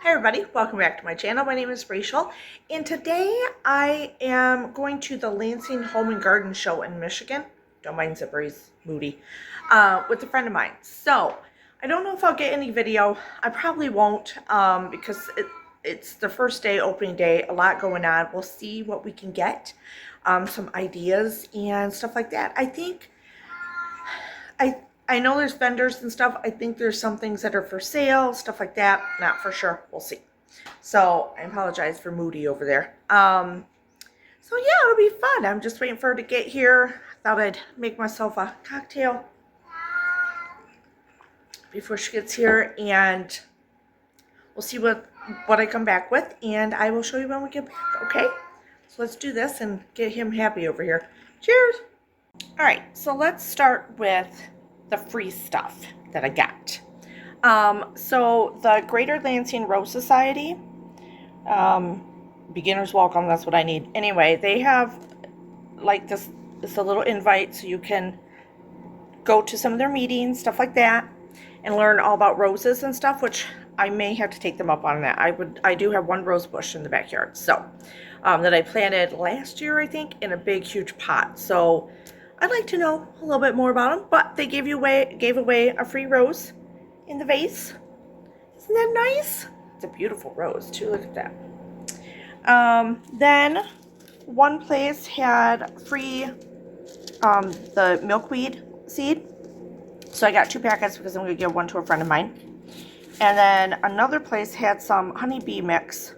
Hi everybody, welcome back to my channel. My name is Rachel, and today I am going to the Lansing Home and Garden Show in Michigan. Don't mind Zipper, he's moody. With a friend of mine. So, I don't know if I'll get any video. I probably won't because it's the first day, opening day, a lot going on. We'll see what we can get, some ideas and stuff like that. I know there's vendors and stuff. I think there's some things that are for sale, stuff like that. Not for sure. We'll see. So I apologize for Moody over there. So yeah, it'll be fun. I'm just waiting for her to get here. I thought I'd make myself a cocktail before she gets here, and we'll see what I come back with, and I will show you when we get back. Okay? So let's do this and get him happy over here. Cheers. All right. So let's start with the free stuff that I got. So the Greater Lansing Rose Society, beginner's welcome, that's what I need. Anyway, they have like this, it's a little invite so you can go to some of their meetings, stuff like that, and learn all about roses and stuff, which I may have to take them up on that. I do have one rose bush in the backyard, so that I planted last year, I think, in a big, huge pot. So I'd like to know a little bit more about them, but they gave away a free rose in the vase. Isn't that nice? It's a beautiful rose too. Look at that. Then one place had free the milkweed seed, so I got 2 packets because I'm going to give one to a friend of mine. And then another place had some honeybee mix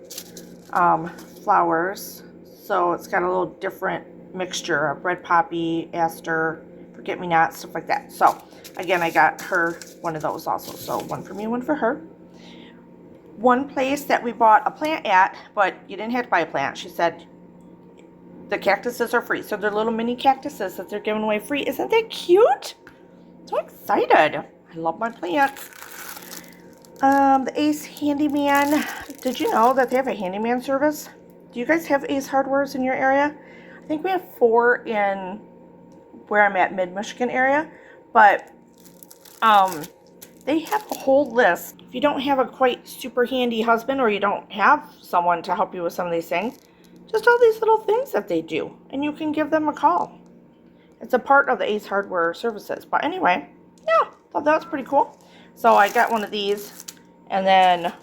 flowers, so it's got a little different mixture of red poppy, aster, forget-me-not, stuff like that. So again, I got her one of those also. So one for me, one for her. One place that we bought a plant at, but you didn't have to buy a plant. She said the cactuses are free. So they're little mini cactuses that they're giving away free. Isn't that cute? So excited. I love my plants. The Ace Handyman. Did you know that they have a handyman service? Do you guys have Ace Hardwares in your area? I think we have 4 in where I'm at, mid-Michigan area, but they have a whole list. If you don't have a quite super handy husband, or you don't have someone to help you with some of these things, just all these little things that they do, and you can give them a call. It's a part of the Ace Hardware services. But anyway, yeah, thought that was pretty cool. So I got one of these, and then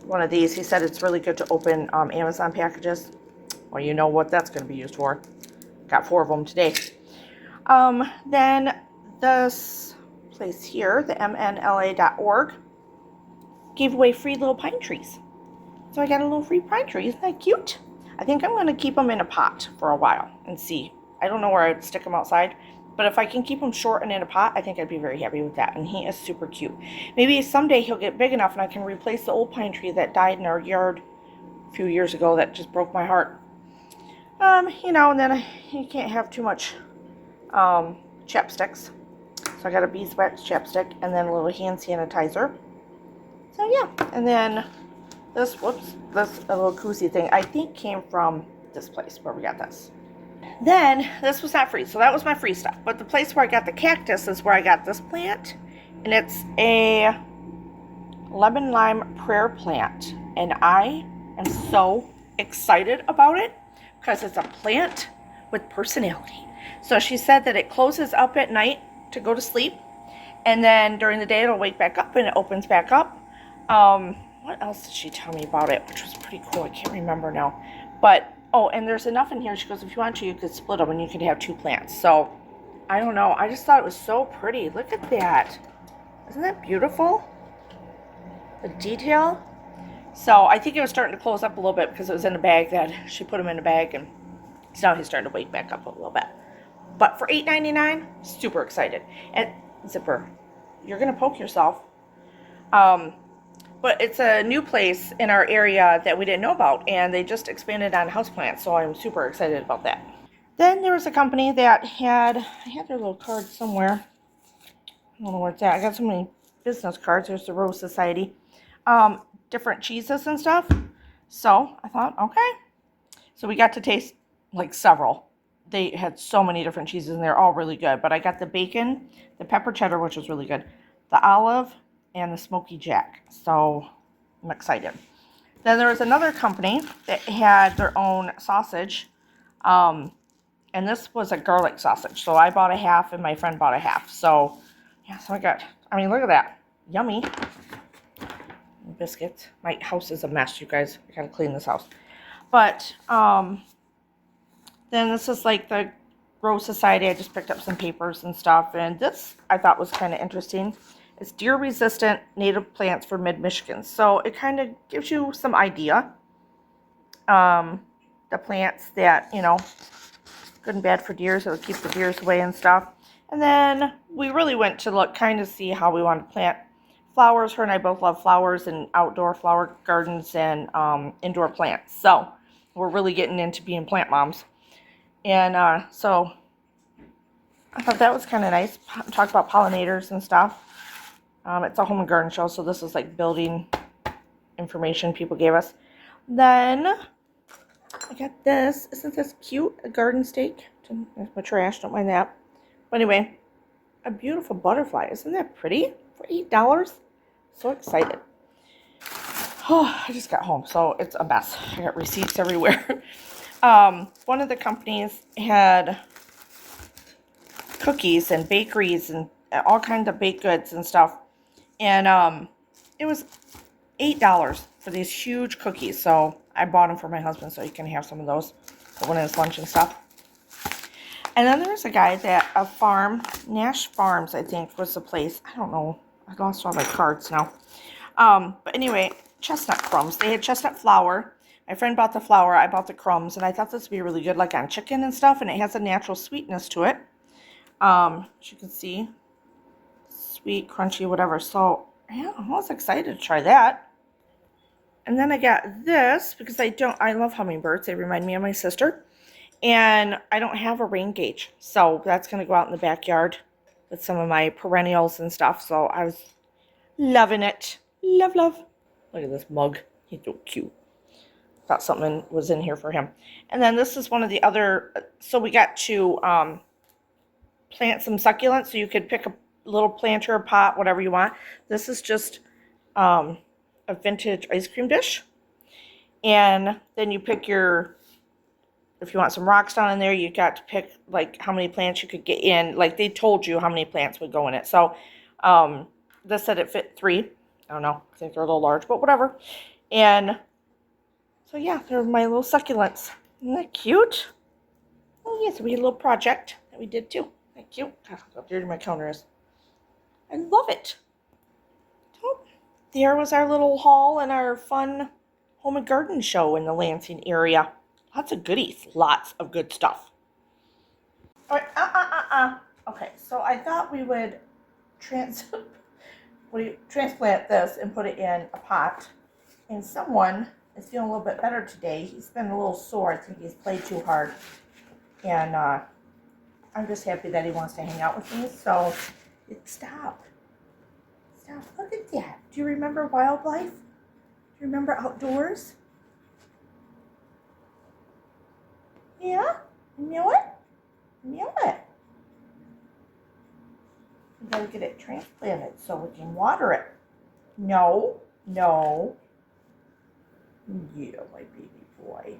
one of these. He said it's really good to open Amazon packages. Well, you know what that's going to be used for. Got 4 of them today. Then this place here, the mnla.org, gave away free little pine trees. So I got a little free pine tree. Isn't that cute? I think I'm going to keep them in a pot for a while and see. I don't know where I'd stick them outside, but if I can keep them short and in a pot, I think I'd be very happy with that. And he is super cute. Maybe someday he'll get big enough and I can replace the old pine tree that died in our yard a few years ago that just broke my heart. You know, and then you can't have too much chapsticks. So I got a beeswax chapstick and then a little hand sanitizer. So yeah, and then this, a little koozie thing, I think came from this place where we got this. Then, this was not free, so that was my free stuff. But the place where I got the cactus is where I got this plant. And it's a lemon lime prayer plant. And I am so excited about it because it's a plant with personality. So she said that it closes up at night to go to sleep. And then during the day, it'll wake back up and it opens back up. What else did she tell me about it? Which was pretty cool. I can't remember now. But oh, and there's enough in here. She goes, if you want to, you could split them and you could have 2 plants. So, I don't know. I just thought it was so pretty. Look at that. Isn't that beautiful? The detail. So, I think it was starting to close up a little bit because it was in a bag that she put them in a bag. And so now he's starting to wake back up a little bit. But for $8.99, super excited. And Zipper, you're going to poke yourself. But it's a new place in our area that we didn't know about, and they just expanded on houseplants, so I'm super excited about that. Then there was a company that I had their little card somewhere. I don't know where it's at. I got so many business cards. There's the Rose Society. Different cheeses and stuff. So I thought, okay. So we got to taste like several. They had so many different cheeses, and they're all really good. But I got the bacon, the pepper cheddar, which was really good, the olive, and the smoky jack. So I'm excited. Then there was another company that had their own sausage. And this was a garlic sausage. So I bought a half and my friend bought a half. So, yeah, so I mean, look at that. Yummy. Biscuits. My house is a mess, you guys. I gotta clean this house. But, then this is like the Rose Society. I just picked up some papers and stuff. And this I thought was kind of interesting. It's deer-resistant native plants for mid-Michigan. So it kind of gives you some idea. The plants that, you know, good and bad for deer, so it'll keep the deers away and stuff. And then we really went to look, kind of see how we want to plant flowers. Her and I both love flowers and outdoor flower gardens and indoor plants. So we're really getting into being plant moms. And so I thought that was kind of nice. Talk about pollinators and stuff. It's a home and garden show, so this is like building information people gave us. Then I got this. Isn't this cute? A garden stake. There's my trash. Don't mind that. But anyway, a beautiful butterfly. Isn't that pretty? For $8. So excited. Oh, I just got home, so it's a mess. I got receipts everywhere. One of the companies had cookies and bakeries and all kinds of baked goods and stuff. And it was $8 for these huge cookies. So I bought them for my husband so he can have some of those for one of his lunch and stuff. And then there was a guy that a farm, Nash Farms, I think was the place. I don't know. I lost all my cards now. But anyway, chestnut crumbs. They had chestnut flour. My friend bought the flour. I bought the crumbs. And I thought this would be really good, like on chicken and stuff. And it has a natural sweetness to it. As you can see, sweet, crunchy, whatever. So yeah, I was excited to try that. And then I got this because I love hummingbirds. They remind me of my sister. And I don't have a rain gauge. So that's going to go out in the backyard with some of my perennials and stuff. So I was loving it. Love, love. Look at this mug. He's so cute. Thought something was in here for him. And then this is one of the other, so we got to plant some succulents. So you could pick a little planter, a pot, whatever you want. This is just a vintage ice cream dish. And then you pick if you want some rocks down in there, you got to pick like how many plants you could get in. Like they told you how many plants would go in it. So this said it fit 3. I don't know. I think they're a little large, but whatever. And so yeah, they're my little succulents. Isn't that cute? Oh yes, we had a little project that we did too. Isn't that cute? God, how dirty my counter is. I love it. Oh, there was our little haul and our fun home and garden show in the Lansing area. Lots of goodies. Lots of good stuff. All right. Okay, so I thought we would transplant this and put it in a pot. And someone is feeling a little bit better today. He's been a little sore. I think he's played too hard. And I'm just happy that he wants to hang out with me. So, stop. Stop. Look at that. Do you remember wildlife? Do you remember outdoors? Yeah? Meow it? Meow it. We gotta get it transplanted so we can water it. No. No. Yeah, my baby boy.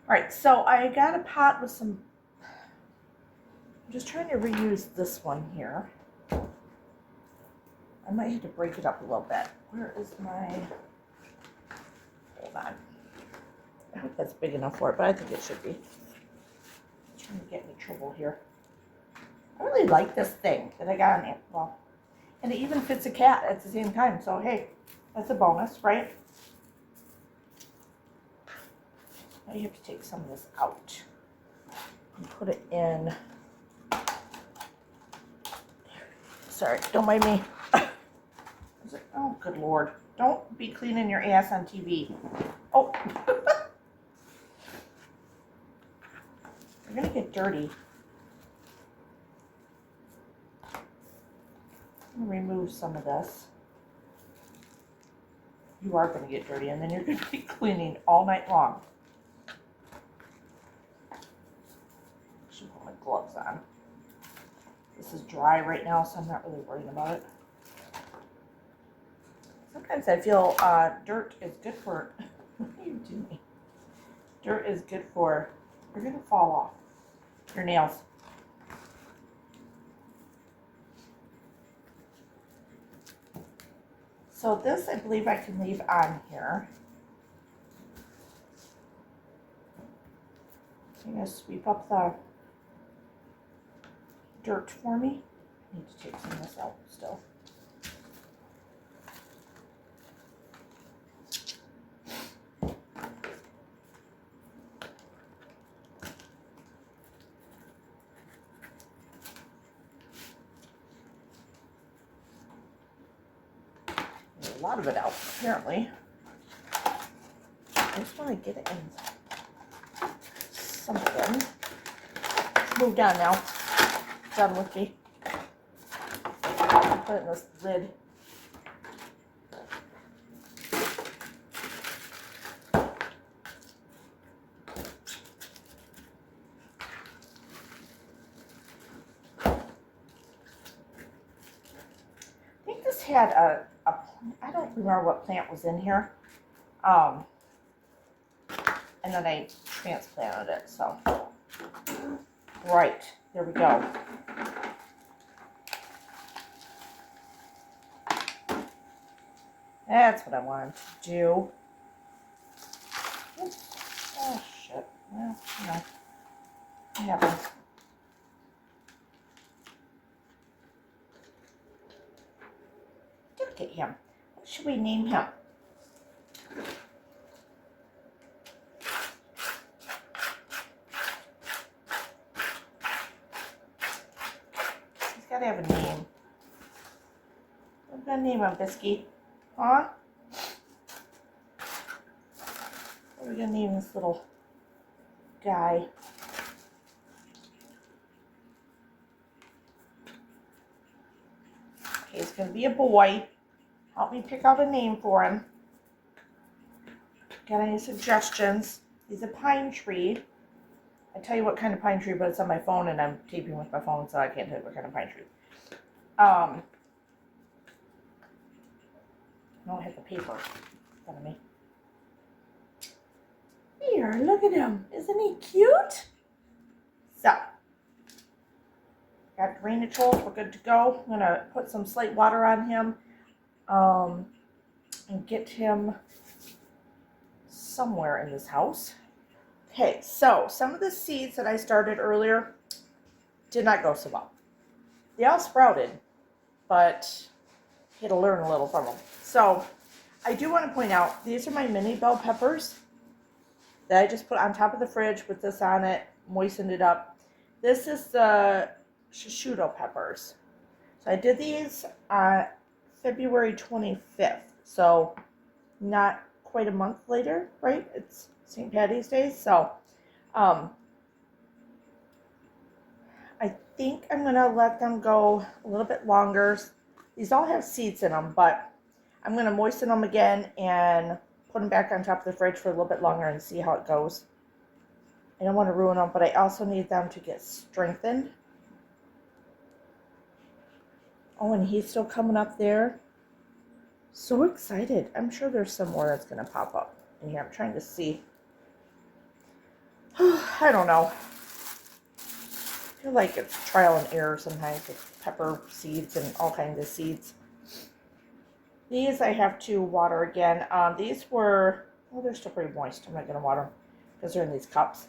Alright, so I got a pot with some... I'm just trying to reuse this one here. I might have to break it up a little bit. Where is my... Hold on. I hope that's big enough for it, but I think it should be. I'm trying to get in trouble here. I really like this thing that I got on it. Well, and it even fits a cat at the same time. So, hey, that's a bonus, right? Now you have to take some of this out and put it in. Sorry, don't mind me. Oh, good Lord. Don't be cleaning your ass on TV. Oh. You're going to get dirty. I'm going to remove some of this. You are going to get dirty, and then you're going to be cleaning all night long. I should put my gloves on. This is dry right now, so I'm not really worried about it. sometimes I feel dirt is good for, what are you doing? Dirt is good for, you're going to fall off your nails. So this, I believe I can leave on here. I'm going to sweep up the dirt for me. I need to take some of this out still. A lot of it out, apparently. I just want to get it in something. Let's move down now. Done with me. Put it in this lid. I think this had I don't remember what plant was in here. And then I transplanted it, so. Right, there we go. That's what I wanted to do. Oops. Oh, shit. Well, you know, it happens. Look at him. What should we name him? He's got to have a name. I'm going to name him Biscuit. Huh? What are we going to name this little guy? Okay, he's going to be a boy. Help me pick out a name for him. Got any suggestions? He's a pine tree. I tell you what kind of pine tree, but it's on my phone and I'm taping with my phone, so I can't tell you what kind of pine tree. I don't have the paper in front of me. Here, look at him. Isn't he cute? So, got drainage holes. We're good to go. I'm going to put some slate water on him and get him somewhere in this house. Okay, so some of the seeds that I started earlier did not go so well. They all sprouted, but you had to learn a little from them. So I do want to point out, these are my mini bell peppers that I just put on top of the fridge with this on it, moistened it up. This is the shishito peppers. So I did these February 25th, so not quite a month later, right? It's St. Patty's Day, so I think I'm going to let them go a little bit longer. These all have seeds in them, but I'm going to moisten them again and put them back on top of the fridge for a little bit longer and see how it goes. I don't want to ruin them, but I also need them to get strengthened. Oh, and he's still coming up there. So excited. I'm sure there's some more that's going to pop up in here. I'm trying to see. I don't know. I feel like it's trial and error sometimes with pepper seeds and all kinds of seeds. These I have to water again. These were, well, they're still pretty moist. I'm not going to water them because they're in these cups.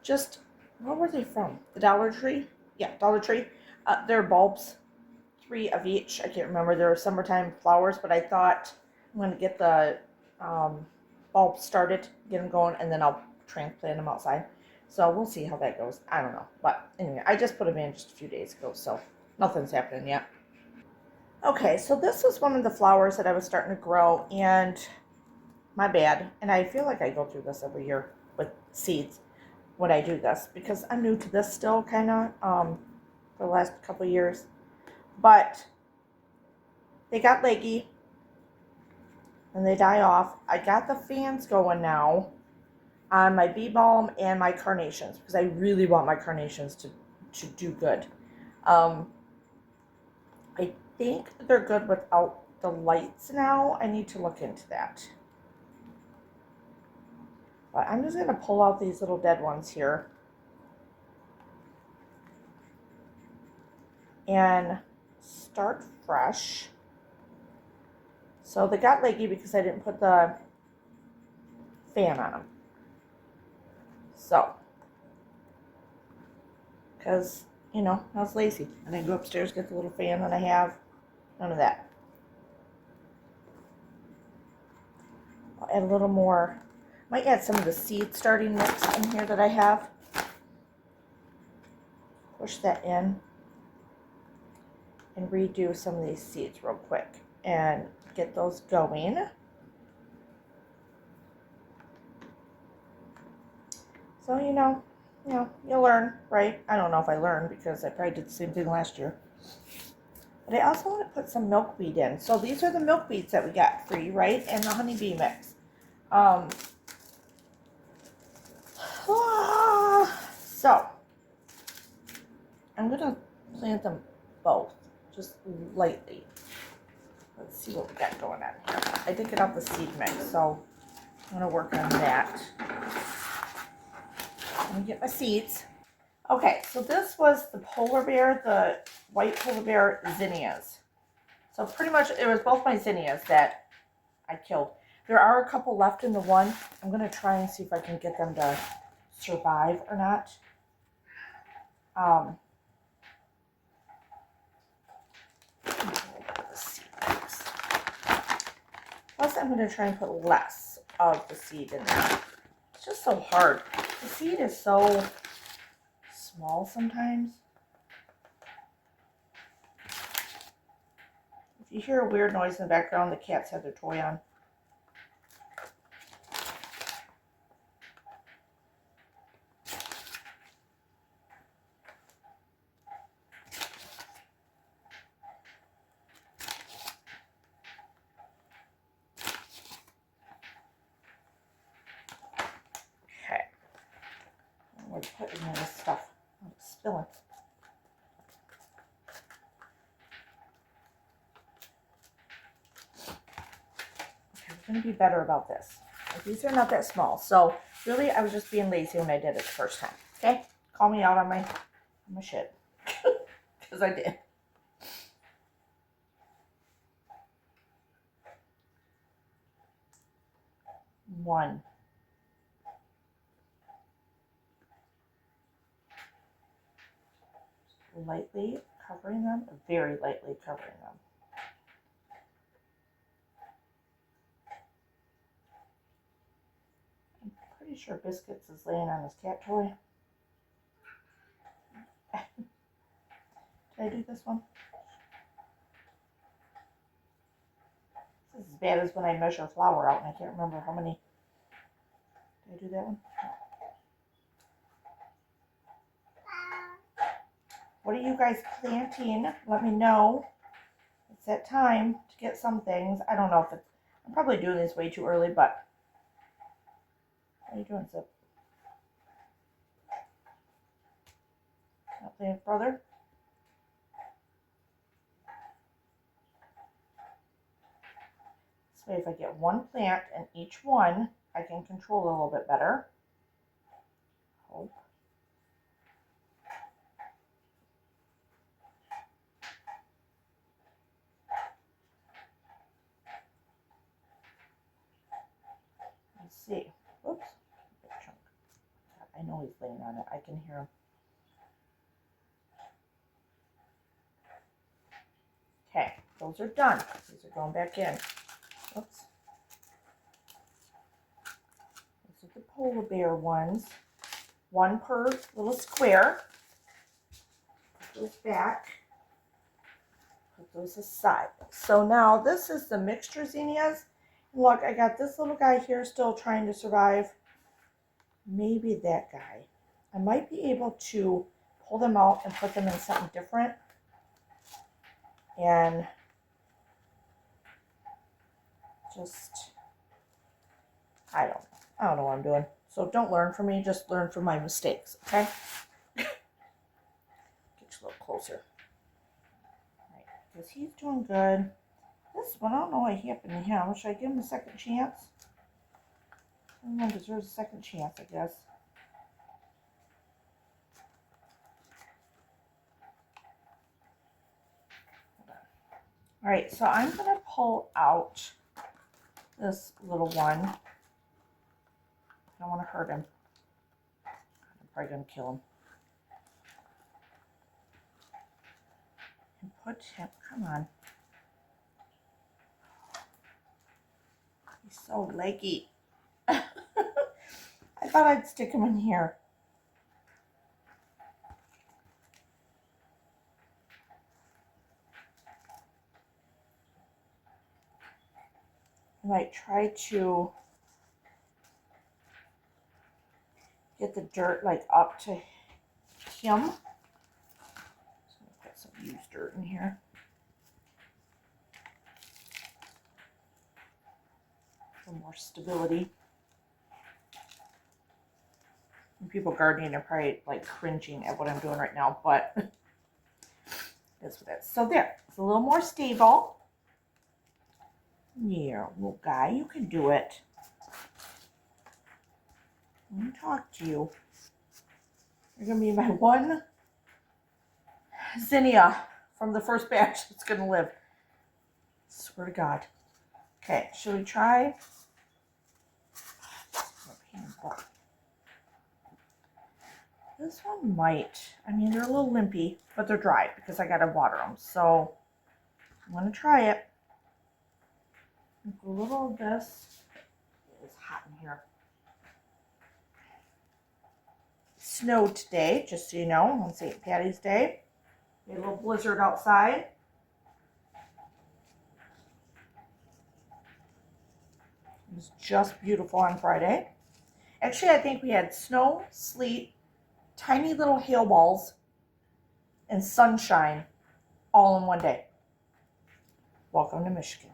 Just, where were they from? The Dollar Tree? Yeah, Dollar Tree. They're bulbs. 3 of each. I can't remember. There were summertime flowers, but I thought I'm going to get the bulbs started, get them going, and then I'll transplant them outside. So we'll see how that goes. I don't know. But anyway, I just put them in just a few days ago, so nothing's happening yet. Okay, so this is one of the flowers that I was starting to grow, and my bad. And I feel like I go through this every year with seeds when I do this, because I'm new to this still, kind of, for the last couple of years. But they got leggy, and they die off. I got the fans going now on my bee balm and my carnations, because I really want my carnations to do good. I think they're good without the lights now. I need to look into that. But I'm just going to pull out these little dead ones here. And start fresh. So they got leggy because I didn't put the fan on them. So, because, you know, I was lazy. I didn't go upstairs, get the little fan that I have. None of that. I'll add a little more. Might add some of the seed starting mix in here that I have. Push that in. And redo some of these seeds real quick. And get those going. So, you know, you'll learn, right? I don't know if I learned because I probably did the same thing last year. But I also want to put some milkweed in. So these are the milkweeds that we got free, right? And the honeybee mix. So I'm going to plant them both, just lightly. Let's see what we got going on here. I did get out the seed mix, so I'm going to work on that. Let me get my seeds. Okay, so this was the polar bear, the white polar bear zinnias. So pretty much it was both my zinnias that I killed. There are a couple left in the one. I'm going to try and see if I can get them to survive or not. Plus I'm going to try and put less of the seed in there. It's just so hard. The seed is so small sometimes. If you hear a weird noise in the background, the cats have their toy on. Okay. We're putting in this stuff. Oh, it's spilling. Going to be better about this. These are not that small, so really I was just being lazy when I did it the first time. Okay, call me out on my shit, because I did. One. Lightly covering them, very lightly covering them. Pretty sure Biscuits is laying on his cat toy. Did I do this one? This is as bad as when I measure flour out and I can't remember how many. Did I do that one? What are you guys planting? Let me know. It's that time to get some things. I don't know if it's, I'm probably doing this way too early, but what are you doing, Zip? Not playing with brother? This way, if I get one plant in each one, I can control it a little bit better. Hope. Let's see. Oops. Big chunk. I know he's laying on it. I can hear him. Okay, those are done. These are going back in. Oops. These are the polar bear ones. One per little square. Put those back. Put those aside. So now this is the mixture zinnias. Look, I got this little guy here still trying to survive. Maybe that guy. I might be able to pull them out and put them in something different. And just, I don't know what I'm doing. So don't learn from me, just learn from my mistakes, okay? Get you a little closer. All right, because he's doing good. This one, I don't know what happened to him. Should I give him a second chance? Everyone deserves a second chance, I guess. All right, so I'm going to pull out this little one. I don't want to hurt him. I'm probably going to kill him. And put him, come on. He's so leggy. I thought I'd stick him in here. I might try to get the dirt like up to him. So I'm gonna put some used dirt in here. For more stability. And people gardening are probably like cringing at what I'm doing right now, but that's what it is. So there, it's a little more stable. Yeah, little guy, you can do it. Let me talk to you. You're gonna be my one zinnia from the first batch that's gonna live. Swear to God. Okay, should we try? This one might. I mean, they're a little limpy, but they're dry because I gotta water them. So I'm gonna try it. A little of this. It is hot in here. Snowed today, just so you know, on St. Patty's Day. We had a little blizzard outside. It was just beautiful on Friday. Actually, I think we had snow, sleet, tiny little hail balls, and sunshine all in one day. Welcome to Michigan.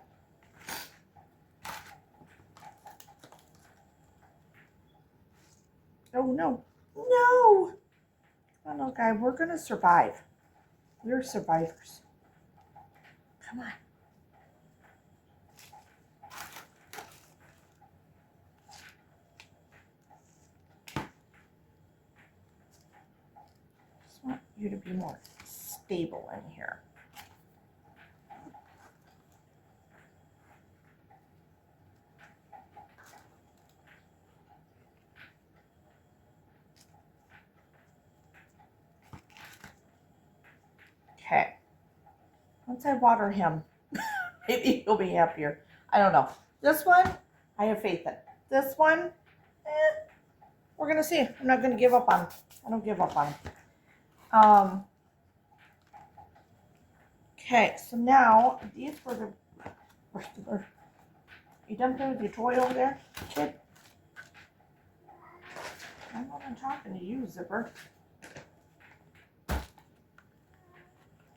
Oh no, no! Come on, little guy, we're gonna survive. We're survivors. Come on. Just want you to be more stable in here. Okay. Once I water him, maybe he'll be happier. I don't know. This one, I have faith in. This one, we're going to see. I'm not going to give up on him. I don't give up on him. Okay, so now, these were the regular. You done playing with your toy over there, kid? I'm not talking to you, Zipper.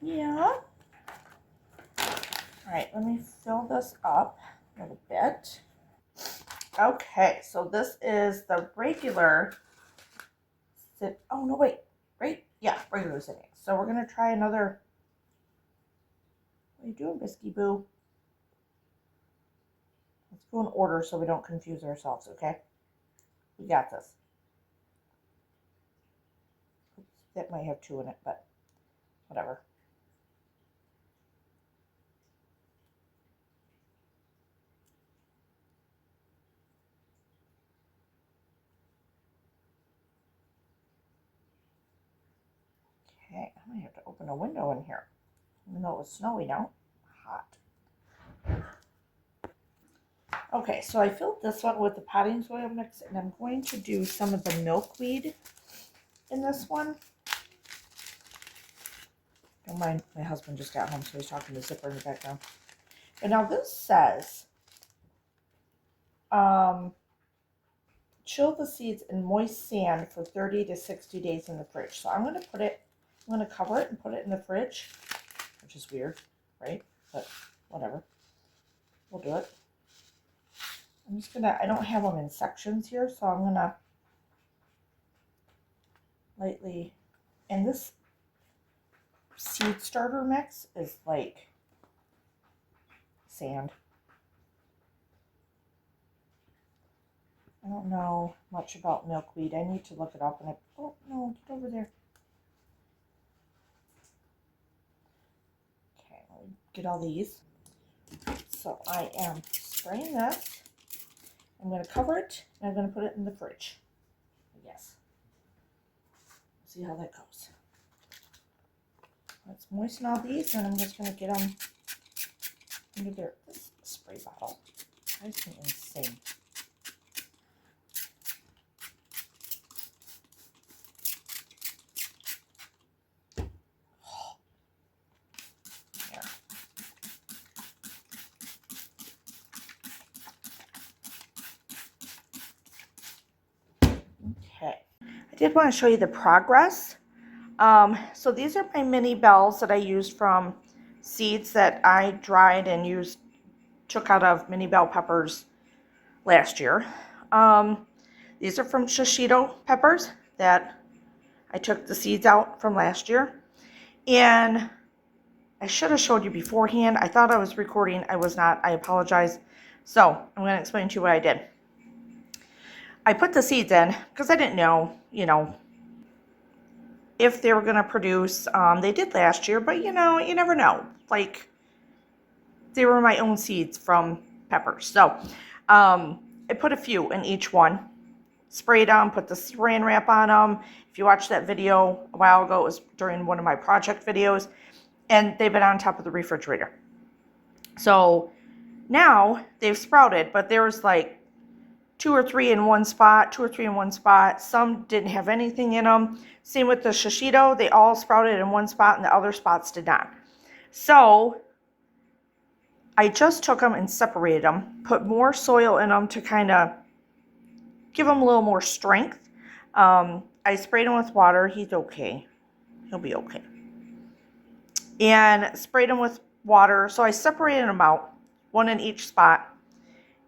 Yeah. All right, let me fill this up a little bit. Okay, so this is the regular oh no, wait, right? Yeah, regular sitting. So we're gonna try another. What are you doing, Bisky Boo? Let's go in order so we don't confuse ourselves, okay? We got this. Oops, that might have 2 in it, but whatever. Okay, I might have to open a window in here. Even though it was snowy now. Hot. Okay, so I filled this one with the potting soil mix, and I'm going to do some of the milkweed in this one. Don't mind, my husband just got home, so he's talking to Zipper in the background. And now this says, chill the seeds in moist sand for 30 to 60 days in the fridge. So I'm going to cover it and put it in the fridge, which is weird, right? But whatever. We'll do it. I'm just gonna, I don't have them in sections here, so I'm gonna lightly, and this seed starter mix is like sand. I don't know much about milkweed. I need to look it up. And oh no, get over there. Okay, let me get all these. So I am spraying this. I'm going to cover it and I'm going to put it in the fridge. Yes. See how that goes. Let's moisten all these and I'm just going to get them into their spray bottle. Drives me insane. Okay, I did want to show you the progress. So these are my mini bells that I used from seeds that I dried and took out of mini bell peppers last year. These are from shishito peppers that I took the seeds out from last year. And I should have showed you beforehand. I thought I was recording. I was not. I apologize. So I'm going to explain to you what I did. I put the seeds in because I didn't know, if they were going to produce. They did last year, but you never know. Like, they were my own seeds from peppers. So I put a few in each one. Sprayed them, put the saran wrap on them. If you watched that video a while ago, it was during one of my project videos. And they've been on top of the refrigerator. So now they've sprouted, but there was like two or three in one spot. Some didn't have anything in them. Same with the shishito. They all sprouted in one spot and the other spots did not. So I just took them and separated them, put more soil in them to kind of give them a little more strength. I sprayed him with water. He's okay. He'll be okay. And sprayed him with water. So I separated them out, one in each spot.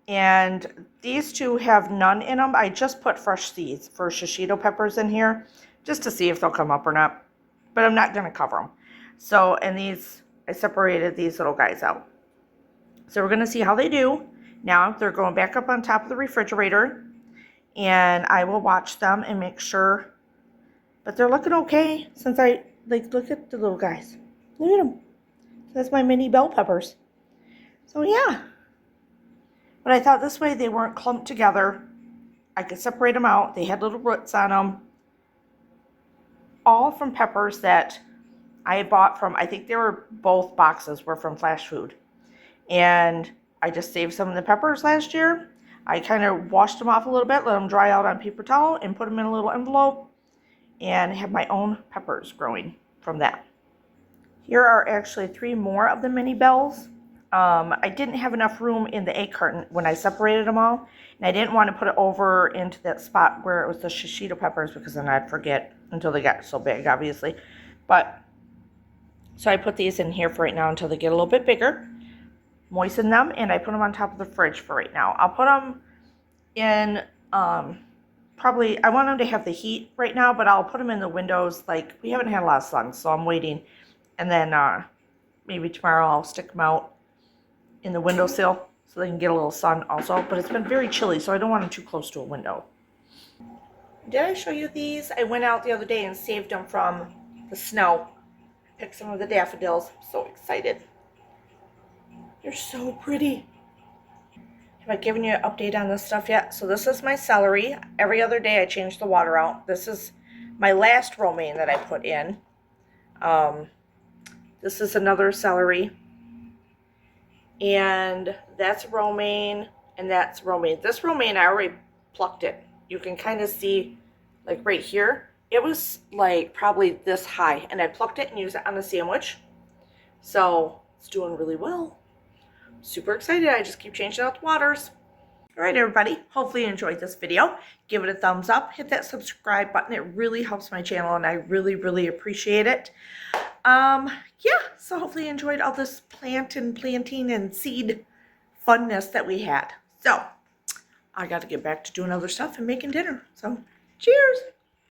And these two have none in them. I just put fresh seeds for shishito peppers in here just to see if they'll come up or not. But I'm not going to cover them. So, and these, I separated these little guys out. So we're going to see how they do. Now they're going back up on top of the refrigerator. And I will watch them and make sure. But they're looking okay since look at the little guys. Look at them. That's my mini bell peppers. So yeah. But I thought this way they weren't clumped together. I could separate them out. They had little roots on them. All from peppers that I had bought from, I think they were both boxes were from Flash Food. And I just saved some of the peppers last year. I kind of washed them off a little bit, let them dry out on paper towel, and put them in a little envelope. And have my own peppers growing from that. Here are actually 3 more of the mini bells. I didn't have enough room in the egg carton when I separated them all. And I didn't want to put it over into that spot where it was the shishito peppers because then I'd forget until they got so big, obviously. But, so I put these in here for right now until they get a little bit bigger. Moisten them and I put them on top of the fridge for right now. I'll put them in, probably, I want them to have the heat right now, but I'll put them in the windows. Like, we haven't had a lot of sun, so I'm waiting. And then maybe tomorrow I'll stick them out in the windowsill so they can get a little sun also. But it's been very chilly, so I don't want them too close to a window. Did I show you these? I went out the other day and saved them from the snow. Picked some of the daffodils. I'm so excited. They're so pretty. Have I given you an update on this stuff yet? So this is my celery. Every other day I change the water out. This is my last romaine that I put in. This is another celery. And that's romaine, and that's romaine. This romaine, I already plucked it. You can kind of see, like right here, it was like probably this high, and I plucked it and used it on a sandwich. So it's doing really well. Super excited. I just keep changing out the waters. All right, everybody. Hopefully you enjoyed this video. Give it a thumbs up. Hit that subscribe button. It really helps my channel, and I really, really appreciate it. Yeah, so hopefully you enjoyed all this planting and seed funness that we had. So I got to get back to doing other stuff and making dinner. So cheers.